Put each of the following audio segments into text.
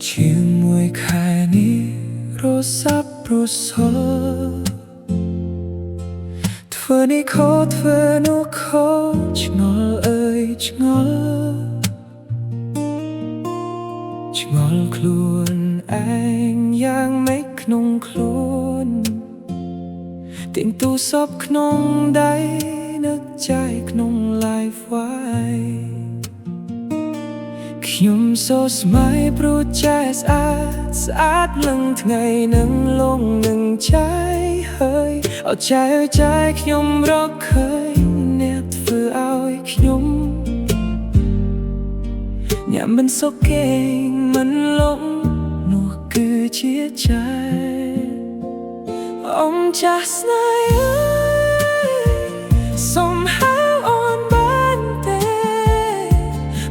chiều mùi khai ní rô sắp rô sơ thưa ní khó thưa nó khó ngol ơi ngol khuôn anh yang mấy nông khuôn tiếng tu sắp nông đáy nước trái nông lại phaiខ្ញុំសូស្មៃព្រោះใจស្អាតលឹងថ្ងៃនឹងលងនឹងใจហើយអត់ใจខ្ញុំរកឃើញអ្នកធ្វើឲ្យខ្ញុំញ៉ាំមិនសុខគេងមិនលងនោះគឺជាใจអងចាស់ស្នេហ៍អើយសុំហៅអូនបានទេ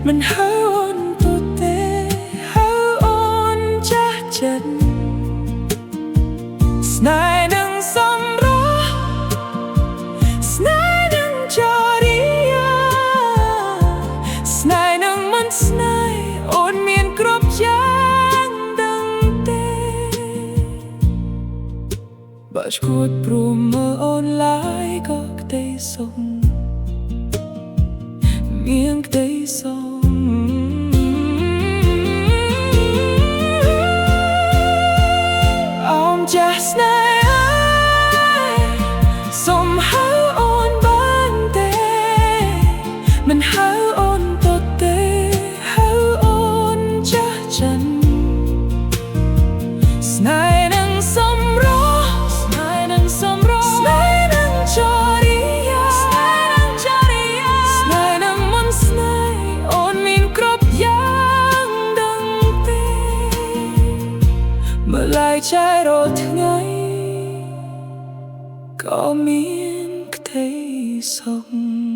មិនហៅស្នេហ៍នឹងសម្រស់ស្នេហ៍នឹងចរិយាស្នេហ៍នឹងមិនស្នេហ៍អូនមានគ្រប់យ៉ាងដឹងទេបើឈួតព្រមមើលអូនឡាយក៏ក្តីសុខមានក្តីសុខចាស់ស្នេហ៍អើយសុំហៅអូនបានទេមិនហៅអូនទៅទេហៅអូនចាស់ចិនស្នេហ៍នឹងសម្រស់ស្នេហ៍នឹងសម្រស់ស្នេហ៍នឹងចរិយាស្នេហ៍នឹងចរិយាស្នេហ៍នឹងមិនស្នេហ៍អូនមានគ្រប់យ៉ាងដឹងទេเมื่อไหร่ใจរត់ថ្ងៃក៏មានក្តីសុខ